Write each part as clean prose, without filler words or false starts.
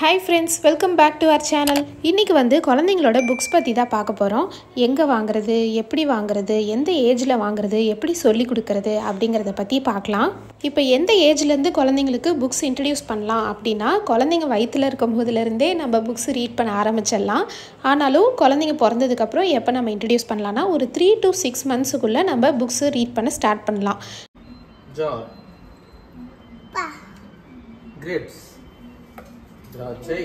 Hi friends, welcome back to our channel. இன்னைக்கு வந்து குழந்தைகளோட புக்ஸ் பத்தி தான் பார்க்க போறோம். எங்க வாங்குறது, எப்படி வாங்குறது, எந்த ஏஜ்ல வாங்குறது, எப்படி சொல்லி கொடுக்கிறது அப்படிங்கறத பத்தி பார்க்கலாம். இப்போ எந்த ஏஜ்ல இருந்து குழந்தைகளுக்கு புக்ஸ் இன்ட்ரோ듀ce பண்ணலாம் அப்படினா குழந்தைங்க வயித்துல இருக்கும்போதுல இருந்தே நம்ம புக்ஸ் ரீட் பண்ண ஆரம்பிச்சிடலாம். ஆனாலும் குழந்தைங்க பிறந்ததுக்கு அப்புறம் எப்ப நம்ம இன்ட்ரோ듀ce பண்ணலாம்னா ஒரு 3 to 6 monthsக்குள்ள நம்ம புக்ஸ் ரீட் பண்ண ஸ்டார்ட் பண்ணலாம். Jar. Grapes. திராட்சை.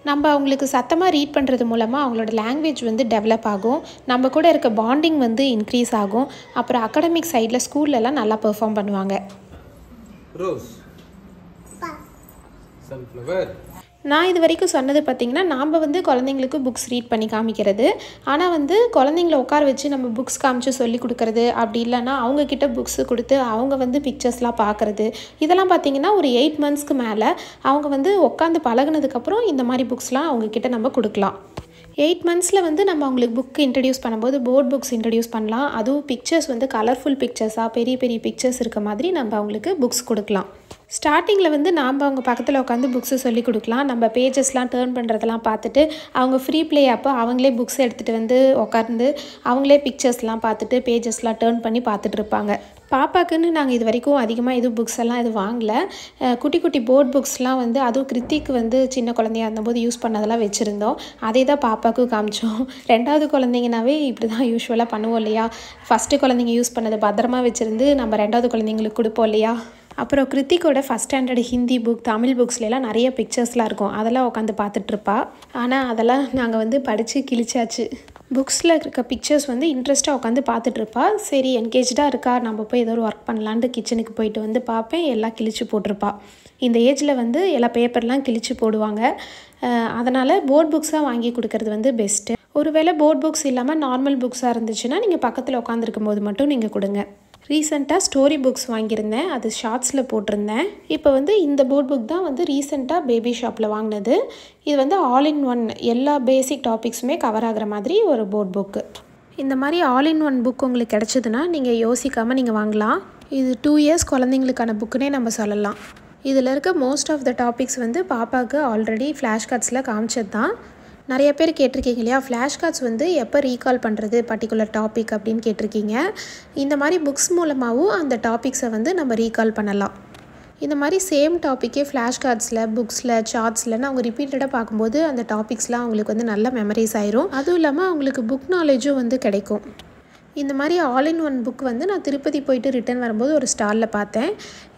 நம்ம அவங்களுக்கு சத்தமாக ரீட் பண்ணுறது மூலமாக அவங்களோட லாங்குவேஜ் வந்து டெவலப் ஆகும், நம்ம கூட இருக்க பாண்டிங் வந்து இன்க்ரீஸ் ஆகும், அப்புறம் அகாடமிக் சைடில் ஸ்கூல்லலாம் நல்லா பெர்ஃபார்ம் பண்ணுவாங்க. ரோஸ். சன்ஃப்ளவர். நான் இது வரைக்கும் சொன்னது பார்த்திங்கன்னா நாம் வந்து குழந்தைங்களுக்கு புக்ஸ் ரீட் பண்ணி காமிக்கிறது. ஆனால் வந்து குழந்தைங்கள உட்கார வச்சு நம்ம புக்ஸ் காமிச்சு சொல்லி கொடுக்குறது, அப்படி இல்லைன்னா அவங்கக்கிட்ட புக்ஸு கொடுத்து அவங்க வந்து பிக்சர்ஸ்லாம் பார்க்குறது, இதெல்லாம் பார்த்திங்கன்னா ஒரு 8 monthsக்கு மேலே அவங்க வந்து உட்காந்து பழகுனதுக்கப்புறம் இந்த மாதிரி புக்ஸ்லாம் அவங்கக்கிட்ட நம்ம கொடுக்கலாம். 8 monthsல வந்து நம்ம அவங்களுக்கு புக் இன்ட்ரடியூஸ் பண்ணும்போது போர்ட் புக்ஸ் இன்ட்ரடியூஸ் பண்ணலாம். அதுவும் பிக்சர்ஸ் வந்து கலர்ஃபுல் பிக்சர்ஸாக பெரிய பெரிய பிக்சர்ஸ் இருக்க மாதிரி நம்ம அவங்களுக்கு புக்ஸ் கொடுக்கலாம். ஸ்டார்டிங்கில் வந்து நாம் அவங்க பக்கத்தில் உட்காந்து புக்ஸு சொல்லி கொடுக்கலாம். நம்ம பேஜஸ்லாம் டேர்ன் பண்ணுறதெல்லாம் பார்த்துட்டு அவங்க ஃப்ரீ ப்ளே அப்போ அவங்களே புக்ஸ் எடுத்துகிட்டு வந்து உட்காந்து அவங்களே பிக்சர்ஸ்லாம் பார்த்துட்டு பேஜஸ்லாம் டேர்ன் பண்ணி பார்த்துட்டு இருப்பாங்க. பாப்பாக்குன்னு நாங்கள் இது வரைக்கும் அதிகமாக எதுவும் புக்ஸ் எல்லாம் எதுவும் வாங்கலை. குட்டி குட்டி போர்ட் புக்ஸ்லாம் வந்து அதுவும் கிருத்திக்கு வந்து சின்ன குழந்தையாக இருந்தபோது யூஸ் பண்ணதெல்லாம் வச்சுருந்தோம். அதே தான் பாப்பாவுக்கும் காமிச்சோம். 2வது குழந்தைங்கனாவே இப்படி தான் யூஸ்வலாக பண்ணுவோம் இல்லையா? ஃபஸ்ட்டு குழந்தைங்க யூஸ் பண்ணதை பத்திரமா வச்சுருந்து நம்ம 2வது குழந்தைங்களுக்கு கொடுப்போம் இல்லையா? அப்புறம் கிருத்திக்கோட first standard Hindi book, Tamil புக்ஸ்லாம் நிறைய பிக்சர்ஸ்லாம் இருக்கும், அதெல்லாம் உட்காந்து பார்த்துட்ருப்பா. ஆனால் அதெல்லாம் நாங்கள் வந்து படித்து கிழிச்சாச்சு. புக்ஸில் இருக்க பிக்சர்ஸ் வந்து இன்ட்ரெஸ்ட்டாக உட்காந்து பார்த்துட்ருப்பா. சரி என்கேஜாக இருக்கா, நம்ம போய் ஏதோ ஒரு ஒர்க் பண்ணலான்ட்டு கிச்சனுக்கு போயிட்டு வந்து பார்ப்பேன், எல்லாம் கிழிச்சு போட்டிருப்பா. இந்த ஏஜில் வந்து எல்லா பேப்பர்லாம் கிழிச்சு போடுவாங்க. அதனால் போர்ட் புக்ஸாக வாங்கி கொடுக்கறது வந்து பெஸ்ட்டு. ஒருவேளை போர்ட் புக்ஸ் இல்லாமல் நார்மல் புக்ஸாக இருந்துச்சுன்னா நீங்கள் பக்கத்தில் உட்காந்துருக்கும் போது மட்டும் நீங்கள் கொடுங்க. ரீசெண்டாக ஸ்டோரி புக்ஸ் வாங்கியிருந்தேன், அது ஷார்ட்ஸில் போட்டிருந்தேன். இப்போ வந்து இந்த போர்ட் புக் தான் வந்து ரீசெண்டாக பேபி ஷாப்பில் வாங்கினது. இது வந்து ஆல் இன் ஒன், எல்லா பேசிக் டாபிக்ஸுமே கவர் ஆகிற மாதிரி ஒரு போர்ட் புக்கு. இந்த மாதிரி ஆல் இன் ஒன் புக் உங்களுக்கு கிடச்சிதுன்னா நீங்கள் யோசிக்காமல் நீங்கள் வாங்கலாம். இது 2 years குழந்தைங்களுக்கான புக்குன்னே நம்ம சொல்லலாம். இதில் இருக்க மோஸ்ட் ஆஃப் த டாபிக்ஸ் வந்து பாப்பாவுக்கு ஆல்ரெடி ஃப்ளாஷ் கார்ட்ஸில் காமிச்சது தான். நிறைய பேர் கேட்டிருக்கீங்க இல்லையா, ஃப்ளாஷ் கார்ட்ஸ் வந்து எப்போ ரீகால் பண்ணுறது பர்டிகுலர் டாபிக் அப்படின்னு கேட்டிருக்கீங்க. இந்த மாதிரி புக்ஸ் மூலமாகவும் அந்த டாபிக்ஸை வந்து நம்ம ரீகால் பண்ணலாம். இந்த மாதிரி சேம் டாப்பிக்கே ஃப்ளாஷ் கார்ட்ஸில், புக்ஸில், சார்ட்ஸ்லன்னு அவங்க ரிப்பீட்டடாக பார்க்கும்போது அந்த டாபிக்ஸ்லாம் அவங்களுக்கு வந்து நல்ல மெமரிஸ் ஆயிரும். அதுவும் இல்லாமல் அவங்களுக்கு புக் நாலேஜும் வந்து கிடைக்கும். இந்த மாதிரி ஆல் இன் ஒன் புக் வந்து நான் திருப்பதி போயிட்டு ரிட்டர்ன் வரும்போது ஒரு ஸ்டாலில் பார்த்தேன்.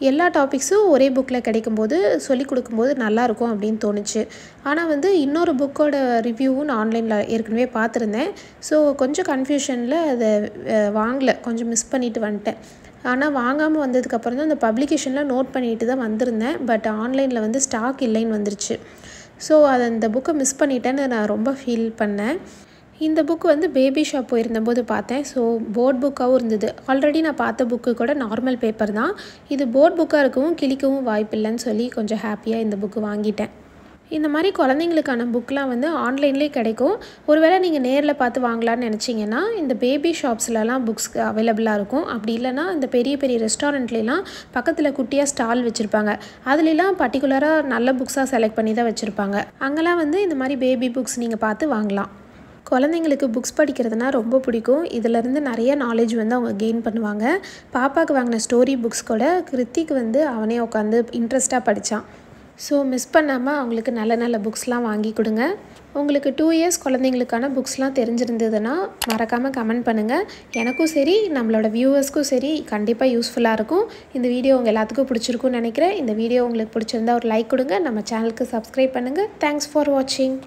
எல்லா டாபிக்ஸும் ஒரே புக்கில் கிடைக்கும்போது சொல்லிக் கொடுக்கும்போது நல்லாயிருக்கும் அப்படின்னு தோணுச்சு. ஆனால் வந்து இன்னொரு புக்கோட ரிவ்யூவும் நான் ஆன்லைனில் ஏற்கனவே பார்த்துருந்தேன். ஸோ கொஞ்சம் கன்ஃபியூஷனில் அதை வாங்கலை, கொஞ்சம் மிஸ் பண்ணிவிட்டு வந்துட்டேன். ஆனால் வாங்காமல் வந்ததுக்கப்புறம் தான் அந்த பப்ளிகேஷனில் நோட் பண்ணிட்டு தான் வந்திருந்தேன். பட் ஆன்லைனில் வந்து ஸ்டாக் இல்லைன்னு வந்துருச்சு. ஸோ அதை அந்த புக்கை மிஸ் பண்ணிட்டேன்னு நான் ரொம்ப ஃபீல் பண்ணேன். இந்த புக்கு வந்து பேபி ஷாப் போயிருந்தபோது பார்த்தேன். ஸோ போர்ட் புக்காகவும் இருந்தது. ஆல்ரெடி நான் பார்த்த புக்கு கூட நார்மல் பேப்பர் தான். இது போர்ட் புக்காக இருக்கவும் கிழிக்கவும் வாய்ப்பில்லைன்னு சொல்லி கொஞ்சம் ஹாப்பியாக இந்த புக்கு வாங்கிட்டேன். இந்த மாதிரி குழந்தைங்களுக்கான புக்கெலாம் வந்து ஆன்லைன்லேயே கிடைக்கும். ஒருவேளை நீங்கள் நேரில் பார்த்து வாங்கலான்னு நினச்சிங்கன்னா இந்த பேபி ஷாப்ஸ்லலாம் புக்ஸ் அவைலபிளாக இருக்கும். அப்படி இல்லைனா இந்த பெரிய பெரிய ரெஸ்டாரண்ட்லாம் பக்கத்தில் குட்டியாக ஸ்டால் வச்சுருப்பாங்க. அதுலலாம் பர்டிகுலராக நல்ல புக்ஸாக செலக்ட் பண்ணி தான் வச்சுருப்பாங்க. அங்கெல்லாம் வந்து இந்த மாதிரி பேபி புக்ஸ் நீங்கள் பார்த்து வாங்கலாம். குழந்தைங்களுக்கு புக்ஸ் படிக்கிறதுனா ரொம்ப பிடிக்கும். இதிலேருந்து நிறைய நாலேஜ் வந்து அவங்க கெயின் பண்ணுவாங்க. பாப்பாவுக்கு வாங்கின ஸ்டோரி புக்ஸ் கூட கிருத்திக்கு வந்து அவனே உட்காந்து இன்ட்ரெஸ்ட்டாக படித்தான். ஸோ மிஸ் பண்ணாமல் அவங்களுக்கு நல்ல நல்ல புக்ஸ்லாம் வாங்கி கொடுங்க. உங்களுக்கு 2 years குழந்தைங்களுக்கான புக்ஸ்லாம் தெரிஞ்சிருந்ததுன்னா மறக்காமல் கமெண்ட் பண்ணுங்கள். எனக்கும் சரி நம்மளோட வியூவர்ஸ்க்கும் சரி கண்டிப்பாக யூஸ்ஃபுல்லாக இருக்கும். இந்த வீடியோ உங்கள் எல்லாத்துக்கும் பிடிச்சிருக்குன்னு நினைக்கிறேன். இந்த வீடியோ உங்களுக்கு பிடிச்சிருந்தா ஒரு லைக் கொடுங்க. நம்ம சேனலுக்கு சப்ஸ்கிரைப் பண்ணுங்கள். தேங்க்ஸ் ஃபார் வாட்சிங்.